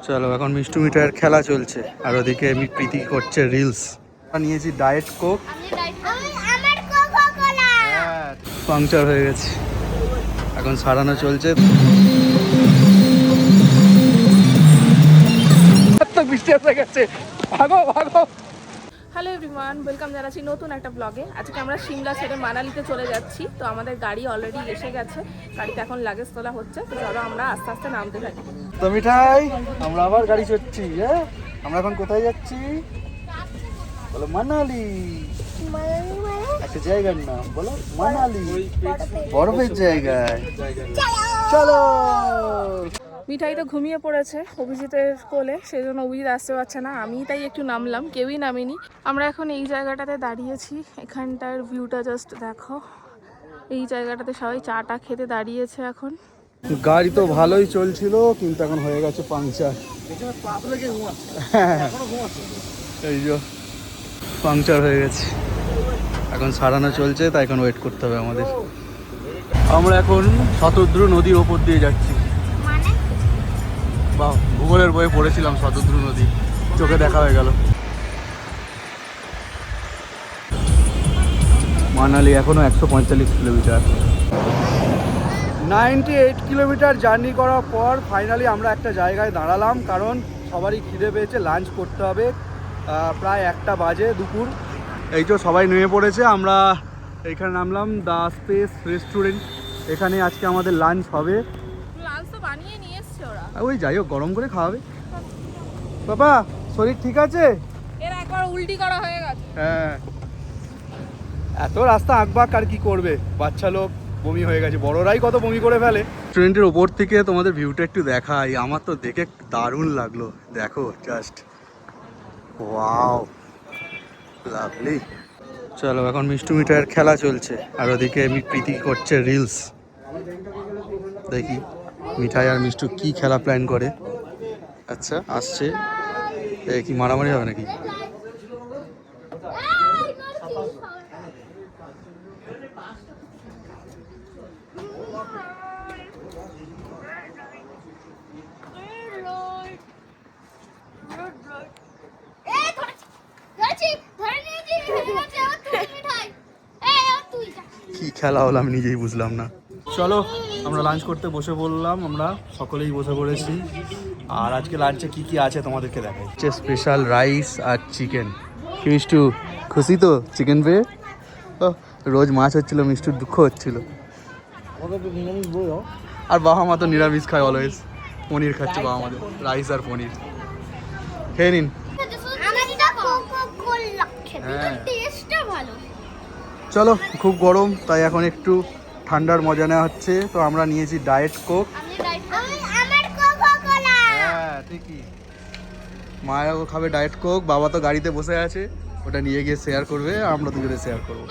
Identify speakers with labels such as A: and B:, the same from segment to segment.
A: চলো এখন মিষ্টু মিঠাইয়ের খেলা চলছে আর ওদিকে প্রীতি করছে রিলস। নিয়েছি ডায়েট কোক, পাংচার হয়ে গেছে, এখন সারানো চলছে। বৃষ্টি এসে গেছে, ভাগো ভাগো।
B: হ্যালো এভরিওয়ান, ওয়েলকাম জানাচ্ছি নতুন একটা ব্লগে। আজকে আমরা সিমলা ছেড়ে মানালিতে চলে যাচ্ছি। তো আমাদের গাড়ি অলরেডি এসে গেছে, গাড়িতে এখন লাগেজ তোলা হচ্ছে। তো চলো আমরা আস্তে আস্তে নামতে থাকি।
A: তো মিঠাই, আমরা আবার গাড়ি চড়ছি। হ্যাঁ, আমরা এখন কোথায় যাচ্ছি বলো? মানালি। একটা জায়গার নাম বলো, মানালি, বরফের জায়গায়। চলো।
B: মিঠাই তো ঘুমিয়ে পড়েছে অভিজিতের কোলে, সেই জন্য অভিজিৎ আসতে পারছে না। আমি তাই একটু নামলাম, কেউই নামেনি। আমরা এখন এই জায়গাটাতে দাঁড়িয়েছি, এখানটার ভিউটা জাস্ট দেখো। এই জায়গাটাতে সবাই চাটা খেতে দাঁড়িয়েছে এখন।
A: গাড়ি তো ভালোই চলছিল, কিন্তু এখন হয়ে গেছে পাংচার। এই যে পাংচার হয়ে গেছে, এখন সারানো চলছে, তাই এখন ওয়েট করতে হবে আমাদের। আমরা এখন শতদ্রু নদীর ওপর দিয়ে যাচ্ছি। বা ভূগোলের বইয়ে পড়েছিলাম শতদ্রু নদী, চোখে দেখা হয়ে গেল। মানালি এখনো 145 কিলোমিটার, 98 কিলোমিটার জার্নি করার পর ফাইনালি আমরা একটা জায়গায় দাঁড়ালাম, কারণ সবারই খিদে পেয়েছে, লাঞ্চ করতে হবে। প্রায় 1টা বাজে দুপুর। এই তো সবাই নেমে পড়েছে, আমরা এইখানে নামলাম, দ্য স্পেস রেস্টুরেন্ট। এখানে আজকে আমাদের লাঞ্চ হবে।
B: লাঞ্চ তো বানিয়ে নিয়ে এসছে ওরা,
A: ওই যাই হোক, গরম করে খাওয়াবে। বাবা শরীর ঠিক আছে?
B: এর একবার উল্টি করা হয়ে গেছে।
A: হ্যাঁ, এত রাস্তা আঁকবাক আর কি করবে, বাচ্চা লোক বমি হয়ে গেছে, বড়রাই কত বমি করে ফেলে। রেস্টুরেন্টের ওপর থেকে তোমাদের ভিউটা একটু দেখাই, আমার তো দেখে দারুণ লাগলো। দেখো জাস্ট, ওয়াও, লাভলি। চলো এখন মিষ্টু মিঠাইয়ের খেলা চলছে আর ওদিকে প্রীতি করছে রিলস। দেখি মিঠাই আর মিষ্টু কি খেলা প্ল্যান করে। আচ্ছা আসছে, কি মারামারি হবে নাকি? কি খেলা হলো আমি নিজেই বুঝলাম না। চলো আমরা লাঞ্চ করতে বসে পড়লাম, আমরা সকলেই বসে পড়েছি। আর আজকে লাঞ্চে কি কি আছে তোমাদেরকে দেখাই। স্পেশাল রাইস আর চিকেন। মিষ্টু খুশি তো চিকেন পেয়ে? রোজ মাছ হচ্ছিল, মিষ্টুর দুঃখ হচ্ছিল। আর বাবা মা তো নিরামিষ খায় অলওয়েজ, পনির খাচ্ছে বাবা আমাদের, রাইস আর পনির। খেয়ে নিন। চলো, খুব গরম, তাই এখন একটু ঠান্ডার মজা নেওয়া হচ্ছে। তো আমরা নিয়েছি ডায়েট কোক। হ্যাঁ ঠিকই, মায়েরও খাবে ডায়েট কোক, বাবা তো গাড়িতে বসে আছে, ওটা নিয়ে গিয়ে শেয়ার করবে, আমরা দুজনে শেয়ার করবো।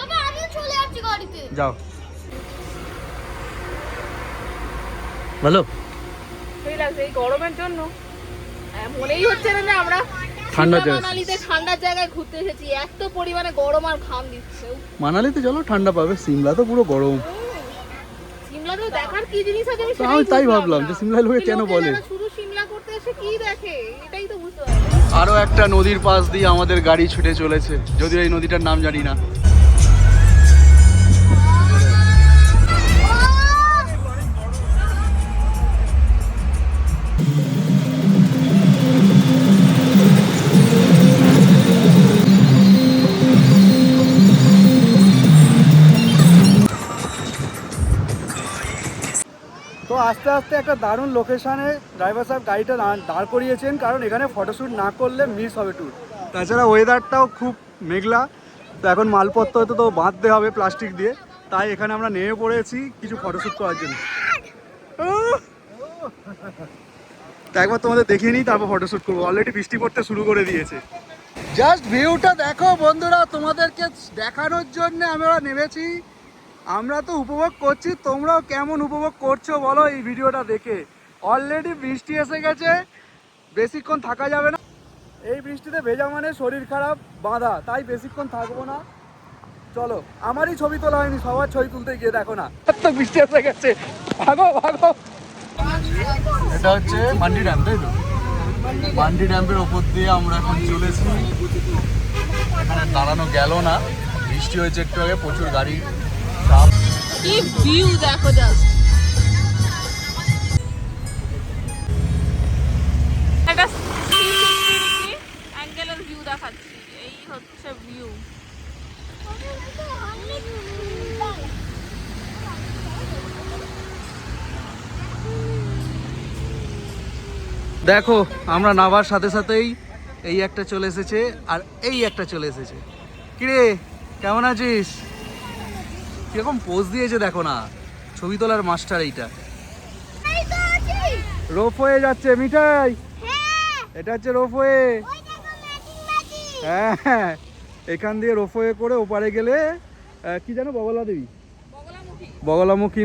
A: যাও। ভালো
B: লাগছে এই গরমের জন্য, মনেই হচ্ছে না যে আমরা ঠান্ডার জায়গায় ঘুরতে এসেছি। এত পরিমাণে গরম আর ঘাম দিচ্ছে।
A: মানালিতে চলো ঠান্ডা পাবে, সিমলা তো পুরো গরম।
B: সিমলাতেও দেখার কি জিনিস আছে
A: আমি তাই ভাবলাম যে সিমলা লোকে কেন বলে
B: শুধু সিমলা করতে এসে কি দেখে, এটাই তো বুঝতে পারি।
A: আরো একটা নদীর পাশ দিয়ে আমাদের গাড়ি ছুটে চলেছে, যদিও এই নদীটার নাম জানি না। তো আস্তে আস্তে একটা দারুণ লোকেশানে ড্রাইভার সাহেব গাড়িটা দাঁড় করিয়েছেন, কারণ এখানে ফটোশ্যুট না করলে মিস হবে ট্যুর। তাছাড়া ওয়েদারটাও খুব মেঘলা, তো এখন মালপত্র হয়তো তো বাঁধতে হবে প্লাস্টিক দিয়ে, তাই এখানে আমরা নেমে পড়েছি কিছু ফটোশ্যুট করার জন্য। তো একবার তোমাদের দেখিয়ে নিই, তারপর ফটোশ্যুট করবো। অলরেডি বৃষ্টি পড়তে শুরু করে দিয়েছে। জাস্ট ভিউটা দেখো বন্ধুরা, তোমাদেরকে দেখানোর জন্য আমরা নেমেছি। আমরা তো উপভোগ করছি, তোমরাও কেমন উপভোগ করছো বলো এই ভিডিওটা দেখে। অলরেডি বৃষ্টি এসে গেছে, বেশিক্ষণ থাকা যাবে না। এই বৃষ্টিতে ভেজা মানে শরীর খারাপ বাঁধা, তাই বেশিক্ষণ থাকবো না। চলো, আমারই ছবি তোলা হয়নি, সবার ছবি তুলতে গিয়ে দেখো না, তো বৃষ্টি এসে গেছে, ভাগো ভাগো। এটা হচ্ছে মান্ডি ড্যাম, তাই তো? বান্ডি ড্যাম্পের ওপর দিয়ে আমরা এখন চলেছি। এখানে দাঁড়ানো গেল না, বৃষ্টি হয়েছে একটু আগে, প্রচুর গাড়ির চাপ।
B: কি ভিউ দেখো জাস্ট, একটা অ্যাঙ্গেলের ভিউ দেখাচ্ছি, এই হচ্ছে ভিউ।
A: দেখো আমরা নামার সাথে সাথেই এই একটা চলে এসেছে আর এই একটা চলে এসেছে। কিরে কেমন আছিস? কিরকম পোজ দিয়েছে দেখো না, ছবি তোলার মাস্টার এইটা। রোপওয়ে যাচ্ছে মিঠাই, এটা হচ্ছে রোপওয়ে। হ্যাঁ, এখান দিয়ে রোপওয়ে করে ওপারে গেলে কি জানো বগলা দেবী, বগলামুখী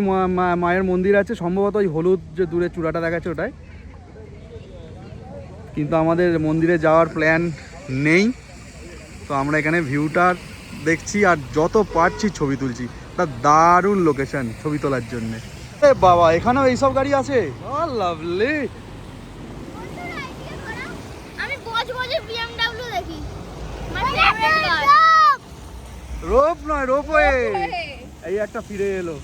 A: মায়ের মন্দির আছে সম্ভবত, ওই হলুদ যে দূরে চূড়াটা দেখাচ্ছে ওটাই। কিন্তু আমাদের মন্দিরে যাওয়ার প্ল্যান নেই, তো আমরা এখানে ভিউটা দেখছি আর যত পারছি ছবি তুলছি। তা দারুণ লোকেশন ছবি তোলার জন্যে। এ বাবা, এখানেও এইসব গাড়ি আছে, লাভলি।
C: আমি বজবজে BMW দেখি, আমার ফেভারিট কার।
A: রোপ নয়, রোপওয়ে। এই একটা ফিরে এলো,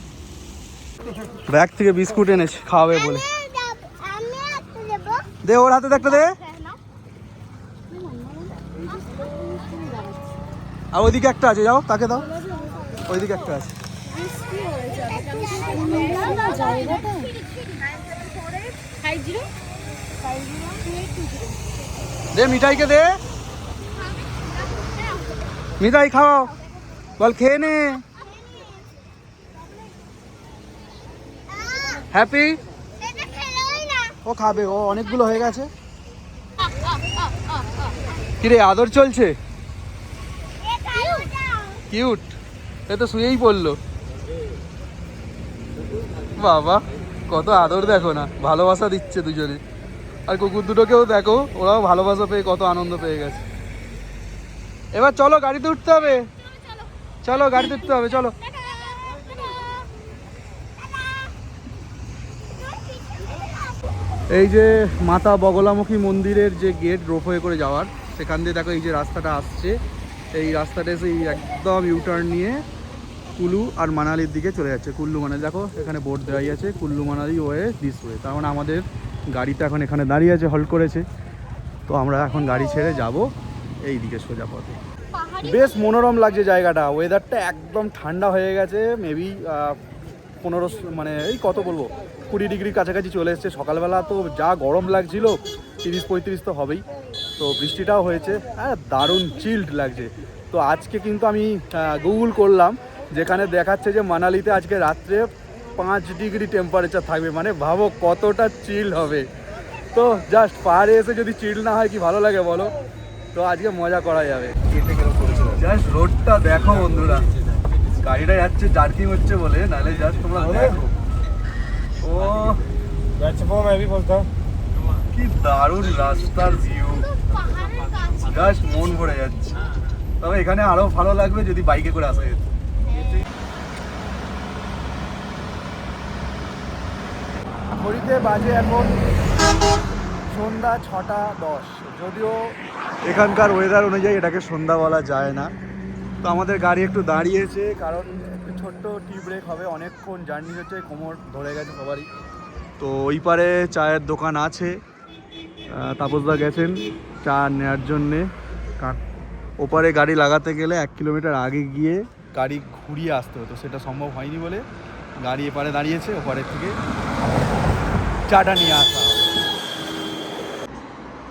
A: ব্যাগ থেকে বিস্কুট এনেছে খাওয়াবে বলে।
C: আমি একটা দেব,
A: দে ওর হাতে একটা দে। আর ওইদিকে একটা আছে, যাও তাকে দাও, ওইদিকে একটা আছে। দে মিঠাইকে দে, মিঠাই খাও, বল খেয়ে নে। হ্যাপি?
C: এটা খেলোই না।
A: ও খাবে, ও অনেকগুলো হয়ে গেছে। কিরে আদর চলছে? কিউট, এ তো শুয়েই পড়লো। বাবা কত আদর দেখো না, ভালোবাসা দিচ্ছে দুজনে। আর কুকুর দুটোকেও দেখো, ওরাও ভালোবাসা পেয়ে কত আনন্দ পেয়ে গেছে। এবার চলো গাড়িতে উঠতে হবে, চলো গাড়িতে উঠতে হবে, চলো। এই যে মাতা বগলামুখী মন্দিরের যে গেট রোপওয়ে করে যাওয়ার, সেখান দিয়ে দেখো এই যে রাস্তাটা আসছে, এই রাস্তাটা এসে একদম ইউটার্ন নিয়ে কুলু আর মানালির দিকে চলে যাচ্ছে। কুল্লু মানালি দেখো এখানে বোর্ড দেওয়াই আছে, Kullu Manali way this way. তার মানে আমাদের গাড়িটা এখন এখানে দাঁড়িয়ে আছে, হল্ট করেছে। তো আমরা এখন গাড়ি ছেড়ে যাব এই দিকে সোজা পথে। বেশ মনোরম লাগছে জায়গাটা, ওয়েদারটা একদম ঠান্ডা হয়ে গেছে। মেবি 15 মানে এই কত বলবো 20 ডিগ্রির কাছাকাছি চলে এসছে। সকালবেলা তো যা গরম লাগছিল, 30-35 তো হবেই। তো বৃষ্টিটাও হয়েছে, হ্যাঁ দারুণ চিল্ড লাগছে। তো আজকে কিন্তু আমি গুগল করলাম, যেখানে দেখাচ্ছে যে মানালিতে আজকে রাত্রে 5 ডিগ্রি টেম্পারেচার থাকবে। মানে ভাবো কতটা চিল হবে। তো জাস্ট পাহাড়ে এসে যদি চিল না হয় কি ভালো লাগে বলো। তো আজকে মজা করা যাবে। জাস্ট রোডটা দেখো বন্ধুরা, গাড়িটা যাচ্ছে জার্কিং হচ্ছে বলে, নাহলে জাস্ট তোমরা দেখো। ও কি দারুণ রাস্তার ভিউ, জাস্ট মন ভরে যাচ্ছে। তবে এখানে আরো ভালো লাগবে যদি বাইকে করে আসা যেত। ঘড়িতে বাজে এখন সন্ধ্যা 6:10। যদিও এখানকার ওয়েদার অনুযায়ী এটাকে সন্ধ্যা বলা যায় না। তো আমাদের গাড়ি একটু দাঁড়িয়েছে, কারণ একটু ছোট্ট টি ব্রেক হবে, অনেকক্ষণ জার্নি হচ্ছে, কোমর ধরে গেছে সবারই। তো ওই পারে চায়ের দোকান আছে, তাপসদা গেছেন চা নেওয়ার জন্যে। ওপারে গাড়ি লাগাতে গেলে 1 কিলোমিটার আগে গিয়ে গাড়ি ঘুরিয়ে আসতে হতো, সেটা সম্ভব হয়নি বলে গাড়ি এপারে দাঁড়িয়েছে, ওপারের থেকে চাটা নিয়ে আসা।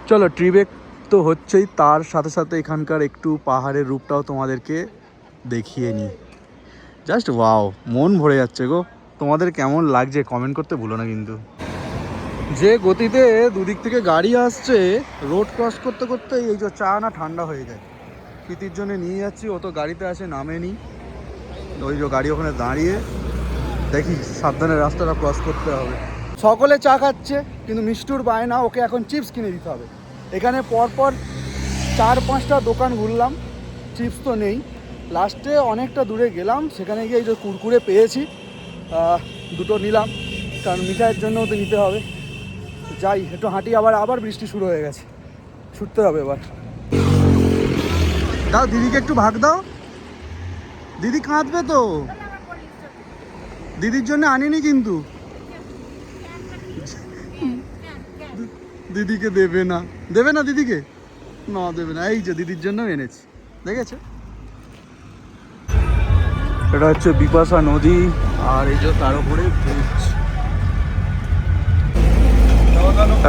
A: চলো ট্রিবেক তো হচ্ছেই, তার সাথে সাথে এখানকার একটু পাহাড়ের রূপটাও তোমাদেরকে দেখিয়ে নিই। জাস্ট ওয়াও, মন ভরে যাচ্ছে গো। তোমাদের কেমন লাগছে কমেন্ট করতে ভুলো না কিন্তু। যে গতিতে দুদিক থেকে গাড়ি আসছে, রোড ক্রস করতে করতে এই যে চা না ঠান্ডা হয়ে যায়। প্রীতির জন্য নিয়ে যাচ্ছি, ও তো গাড়িতে আসে নামেনি, ওই যে গাড়ি ওখানে দাঁড়িয়ে, দেখি সাবধানে রাস্তাটা ক্রস করতে হবে। সকলে চা খাচ্ছে, কিন্তু মিষ্টুর বায়না, ওকে এখন চিপস কিনে দিতে হবে। এখানে পরপর 4-5টা দোকান ঘুরলাম, চিপস তো নেই। লাস্টে অনেকটা দূরে গেলাম, সেখানে গিয়ে এই যে কুরকুরে পেয়েছি, দুটো নিলাম, কারণ মিঠাইয়ের জন্যও তো নিতে হবে। যাই একটু হাঁটি, আবার বৃষ্টি শুরু হয়ে গেছে, ছুটতে হবে এবার। দাও দিদিকে একটু ভাগ দাও, দিদি কাঁদবে তো, দিদির জন্য আনিনি কিন্তু, দিদিকে দেবে না দিদিকে, না দেবে না, এই যে দিদির জন্য এনেছি, দেখেছো? এটা হচ্ছে বিপাশা নদী, আর এই যে তার উপরে ব্রিজ।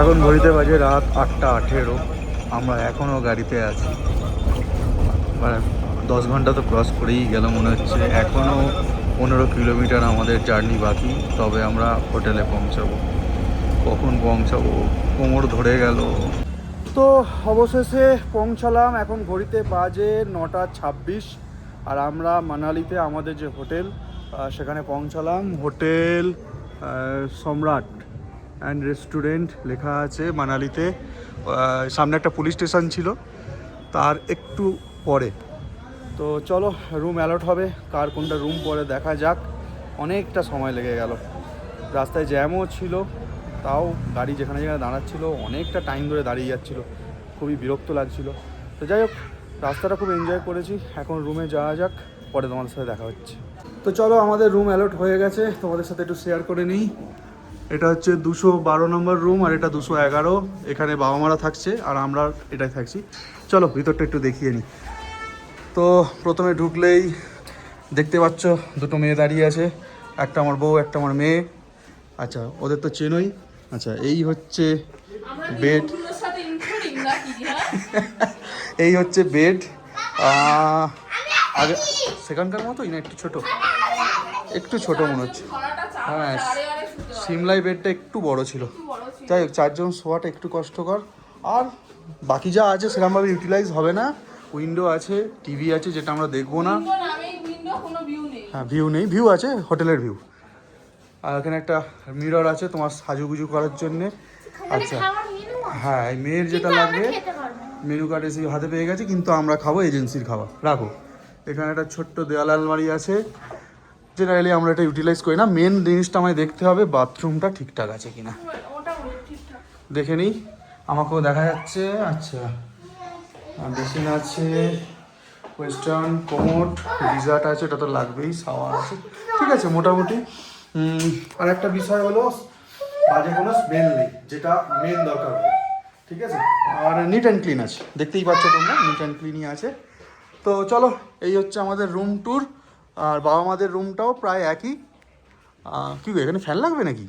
A: এখন ঘড়িতে বাজে রাত 8:18, আমরা এখনো গাড়িতে আছি, মানে 10 ঘন্টা তো ক্রস করেই গেল মনে হচ্ছে। এখনো 15 কিলোমিটার আমাদের জার্নি বাকি, তবে আমরা হোটেলে পৌঁছাবো। কখন পৌঁছাবো, কোমর ধরে গেল। তো অবশেষে পৌঁছালাম, এখন ঘড়িতে বাজে 9:26, আর আমরা মানালিতে আমাদের যে হোটেল সেখানে পৌঁছালাম। হোটেল সম্রাট অ্যান্ড রেস্টুরেন্ট লেখা আছে মানালিতে। সামনে একটা পুলিশ স্টেশন ছিল, তার একটু পরে। তো চলো রুম অ্যালট হবে, কার কোনটা রুম পরে দেখা যাক। অনেকটা সময় লেগে গেল, রাস্তায় জ্যামও ছিল, তাও গাড়ি যেখানে দাঁড়াচ্ছিল অনেকটা টাইম ধরে দাঁড়িয়ে যাচ্ছিলো, খুবই বিরক্ত লাগছিল। তো যাই হোক, রাস্তাটা খুব এনজয় করেছি। এখন রুমে যাওয়া যাক, পরে তোমাদের সাথে দেখা হচ্ছে। তো চলো, আমাদের রুম অ্যালট হয়ে গেছে, তোমাদের সাথে একটু শেয়ার করে নিই। এটা হচ্ছে 212 নম্বর রুম, আর এটা 211। এখানে বাবা মারা থাকছে আর আমরা এটাই থাকছি। চলো ভিতরটা একটু দেখিয়ে নিই। তো প্রথমে ঢুকলেই দেখতে পাচ্ছ দুটো মেয়ে দাঁড়িয়ে আছে, একটা আমার বউ, একটা আমার মেয়ে। আচ্ছা, ওদের তো চেনই। আচ্ছা, এই হচ্ছে বেড, এই হচ্ছে বেড। আগে সেখানকার মতোই না, একটু ছোট মনে হচ্ছে। হ্যাঁ, সিমলাই বেডটা একটু বড় ছিল। যাই হোক, 4 জন শোয়াটা একটু কষ্টকর, আর বাকি যা আছে সেরকমভাবে ইউটিলাইজ হবে না। উইন্ডো আছে, টিভি আছে, যেটা আমরা দেখবো না। হ্যাঁ, ভিউ আছে, হোটেলের ভিউ। আর এখানে একটা মিরর আছে তোমার সাজুগুজু করার জন্যে। আচ্ছা, হ্যাঁ, এই মেয়ের যেটা লাগবে মেনু কার্ড এসে হাতে পেয়ে গেছে, কিন্তু আমরা খাবো এজেন্সির খাবার। রাখো, এখানে একটা ছোট্ট দেওয়াল আলমারি আছে, জেনারেলি আমরা এটা ইউটিলাইজ করি না। মেন জিনিসটা আমায় দেখতে হবে বাথরুমটা ঠিকঠাক আছে কিনা, দেখে নিই। আমাকেও দেখা যাচ্ছে। আচ্ছা, বেসিন আছে, ওয়েস্টার্ন কোমোড, রিজার্ট আছে, এটা তো লাগবেই, শাওয়ার আছে, ঠিক আছে মোটামুটি। আর একটা বিষয় হলো বাজে কোনো স্মেল নেই, যেটা মেন দরকার হবে, ঠিক আছে। আর নিট অ্যান্ড ক্লিন আছে, দেখতেই পাচ্ছ তোমরা, নিট অ্যান্ড ক্লিনই আছে। তো চলো, এই হচ্ছে আমাদের রুম ট্যুর। আর বাবা মাদের রুমটাও প্রায় একই। কি এখানে ফ্যান লাগবে নাকি?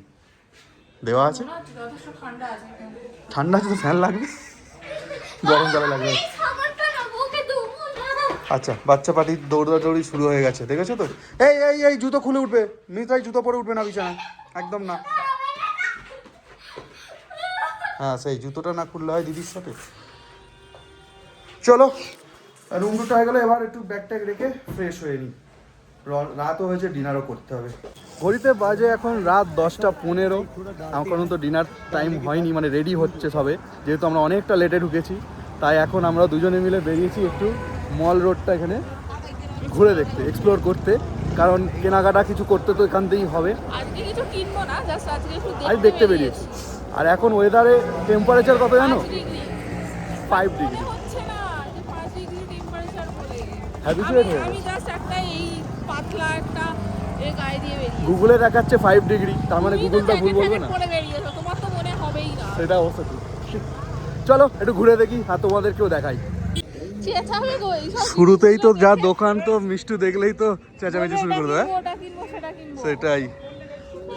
A: দেওয়া আছে, ঠান্ডা আছে তো ফ্যান লাগবে, গরমকালে লাগবে। আচ্ছা, বাচ্চা পার্টির দৌড়াদৌড়ি শুরু হয়ে গেছে, দেখেছো তো? এই জুতো খুলে উঠবে, মিতাই জুতো পরে উঠবে না বিছানায়, একদম না। হ্যাঁ, সেই জুতোটা না খুললে হয় দিদির সাথে। চলো, রুম টুটা হয়ে গেলো, এবার একটু ব্যাগ ট্যাগ রেখে ফ্রেশ হয়ে নিই। রাতও হয়েছে, ডিনারও করতে হবে। ঘড়িতে বাজে এখন রাত 10:15। এখন তো ডিনার টাইম হয়নি, মানে রেডি হচ্ছে সবে, যেহেতু আমরা অনেকটা লেটে ঢুকেছি। তাই এখন আমরা দুজনে মিলে বেরিয়েছি একটু মল রোডটা এখানে ঘুরে দেখতে, এক্সপ্লোর করতে, কারণ কেনাকাটা কিছু করতে তো এখান থেকেই হবে। আজ দেখতে বেরিয়েছি। আর এখন ওয়েদারে টেম্পারেচার কত জানো? 5 ডিগ্রি। গুগলে দেখাচ্ছে 5 ডিগ্রি, তার মানে গুগলটা ভুল বলবে না, সেটা অবশ্য ঠিক। চলো একটু ঘুরে দেখি আর তোমাদেরকেও দেখাই। শুরুতেই তো যা দোকান, তো মিষ্টি দেখলেই তো চেঁচামেচি শুরু করে দেয়। সেটাই,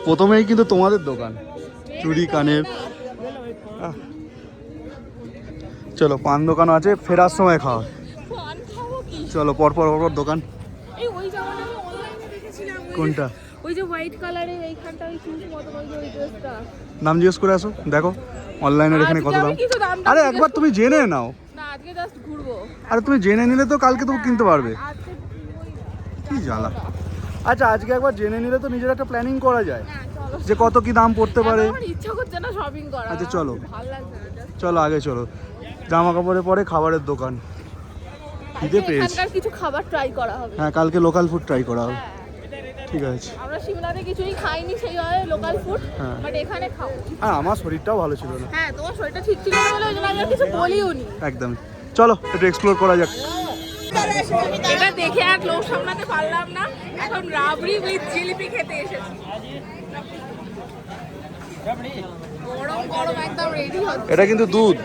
A: প্রথমেই কিন্তু তোমাদের দোকান, চুড়ি কানের। চলো, পান দোকানও আছে, ফেরার সময় খাওয়া। চলো, পরপর দোকান। কোনটা?
B: ওই যে হোয়াইট কালারের এইখানটা, ওই চুজ মতো ওই ড্রেসটা।
A: দাম জিজ্ঞেস করে আসো, দেখো অনলাইনের এখানে কত দাম। আরে একবার তুমি জেনে নাও
B: না, আজকে জাস্ট ঘুরবো।
A: আরে তুমি জেনে নিলে তো কালকে তুমি কিনতে পারবে। কি জ্বালা। আচ্ছা, আজকে একবার জেনে নিলে তো নিজের একটা প্ল্যানিং করা যায়, যে কত কি দাম পড়তে পারে।
B: ইচ্ছা করছে না শপিং করা।
A: আচ্ছা চলো,
B: ভালো লাগছে না।
A: চলো আগে চলো, জামা কাপড়ের পরে খাবারের দোকান। খিদে পেয়েছে,
B: এখানকার কিছু খাবার ট্রাই করা হবে।
A: হ্যাঁ, কালকে লোকাল ফুড ট্রাই করা হবে। ঠিক আছে।
B: আমরা সিমলাতে কিছুই খাইনি সেইভাবে লোকাল ফুড,
A: হ্যাঁ।
B: বাট এখানে খাবো।
A: আর আমার শরীরটাও ভালো ছিল না।
B: হ্যাঁ, তোমার শরীরটা ঠিক ছিল না বলে ওই জন্য আমি আর কিছু বলিও নি।
A: একদম। চলো একটু এক্সপ্লোর করা যাক।
B: এটা দেখে আর লোক সামলাতে পারলাম না, এখন রাবড়ি উইথ জিলিপি খেতে এসেছি। গরম গরম একদম রেডি হচ্ছে।
A: এটা কিন্তু দুধ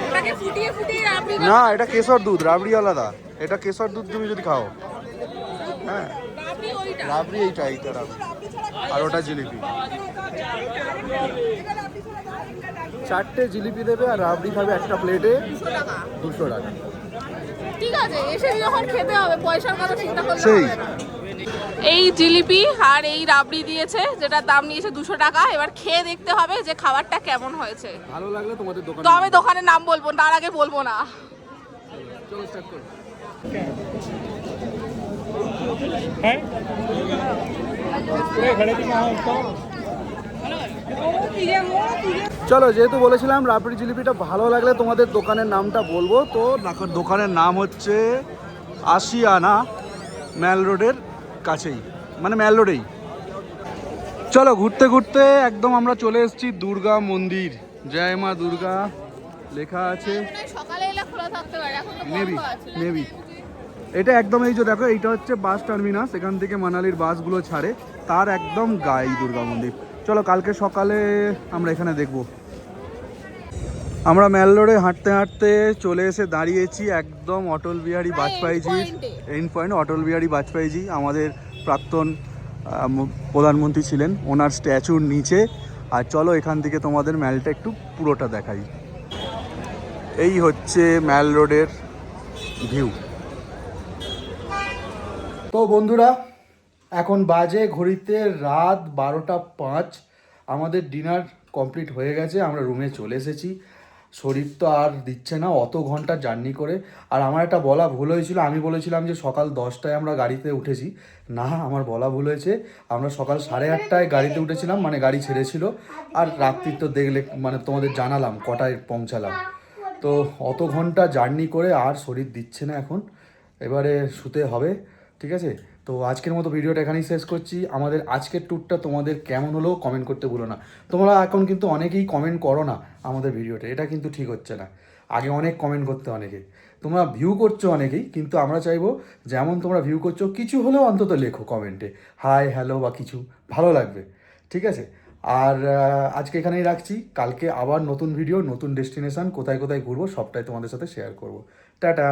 B: ওটাকে ফুটিয়ে ফুটিয়ে রাবড়ি
A: না, এটা কেশর দুধ, রাবড়ি আলাদা। এটা কেশর দুধ তুমি যদি খাও। হ্যাঁ,
B: রাবড়ি ওইটা।
A: রাবড়ি এইটা রাবড়ি, আর ওটা জিলিপি। 4টে জিলিপি দেবে আর রাবড়ি খাবে একটা প্লেটে
B: 200 টাকা।
A: 200 টাকা।
B: ঠিক আছে, এসে যখন খেতে হবে পয়সার কথা চিন্তা করলে
A: সেই।
B: হবে না। এই জিলিপি আর এই রাবড়ি দিয়েছে, যেটার দাম নিয়েছে 200 টাকা। এবার খেয়ে দেখতে হবে যে খাবারটা কেমন হয়েছে।
A: ভালো লাগলে তোমাদের দোকানে।
B: তো আমি দোকানের নাম বলবো, তার আগে বলবো না।
A: চলো স্টার্ট করো। চলো, যেহেতু বলেছিলাম রাবড়ি জিলিপিটা ভালো লাগলে তোমাদের দোকানের নামটা বলবো, তো দোকানের নাম হচ্ছে আশিয়ানা, ম্যাল রোডের কাছেই, মানে ম্যাল রোডেই। চলো, ঘুরতে ঘুরতে একদম আমরা চলে এসেছি দুর্গা মন্দির। জয় মা দুর্গা লেখা আছে।
B: সকালে এলে খোলা থাকতে পারে, এখন তো
A: মেবি
B: বন্ধ আছে।
A: মেবি এটা একদম, এই যে দেখো, এইটা হচ্ছে বাস টার্মিনাস, এখান থেকে মানালির বাসগুলো ছাড়ে, তার একদম গায়ে দুর্গা মন্দির। চলো, কালকে সকালে আমরা এখানে দেখব। আমরা ম্যাল রোডে হাঁটতে হাঁটতে চলে এসে দাঁড়িয়েছি একদম অটল বিহারী বাজপেয়ীজির এন্ড পয়েন্ট। অটল বিহারী বাজপেয়ীজি আমাদের প্রাক্তন প্রধানমন্ত্রী ছিলেন, ওনার স্ট্যাচুর নিচে। আর চলো এখান থেকে তোমাদের ম্যালটা একটু পুরোটা দেখাই। এই হচ্ছে ম্যাল রোডের ভিউ। তো বন্ধুরা, এখন বাজে ঘড়িতে রাত 12:05। আমাদের ডিনার কমপ্লিট হয়ে গেছে, আমরা রুমে চলে এসেছি। শরীর তো আর দিচ্ছে না অত ঘন্টা জার্নি করে। আর আমার একটা বলা ভুল হয়েছিল, আমি বলেছিলাম যে সকাল 10টায় আমরা গাড়িতে উঠেছি। না, আমার বলা ভুল হয়েছে, আমরা সকাল 8:30টায় গাড়িতে উঠেছিলাম, মানে গাড়ি ছেড়েছিল। আর রাত্রি তো দেখলে, মানে তোমাদের জানালাম কটায় পৌঁছালাম। তো অত ঘন্টা জার্নি করে আর শরীর দিচ্ছে না এখন, এবারে শুতে হবে। ঠিক আছে, তো আজকের মতো ভিডিওটা এখানেই শেষ করছি। আমাদের আজকের ট্যুরটা তোমাদের কেমন হলো কমেন্ট করতে ভুলো না। তোমরা এখন কিন্তু অনেকেই কমেন্ট করো না আমাদের ভিডিওতে, এটা কিন্তু ঠিক হচ্ছে না। আগে অনেক কমেন্ট করতে অনেকে, তোমরা ভিউ করছো অনেকেই, কিন্তু আমরা চাইবো যেমন তোমরা ভিউ করছো কিছু হলেও অন্তত লেখো কমেন্টে, হাই হ্যালো বা কিছু, ভালো লাগবে। ঠিক আছে, আর আজকে এখানেই রাখছি। কালকে আবার নতুন ভিডিও, নতুন ডেস্টিনেশন, কোথায় কোথায় ঘুরবো সবটাই তোমাদের সাথে শেয়ার করবো। টাটা।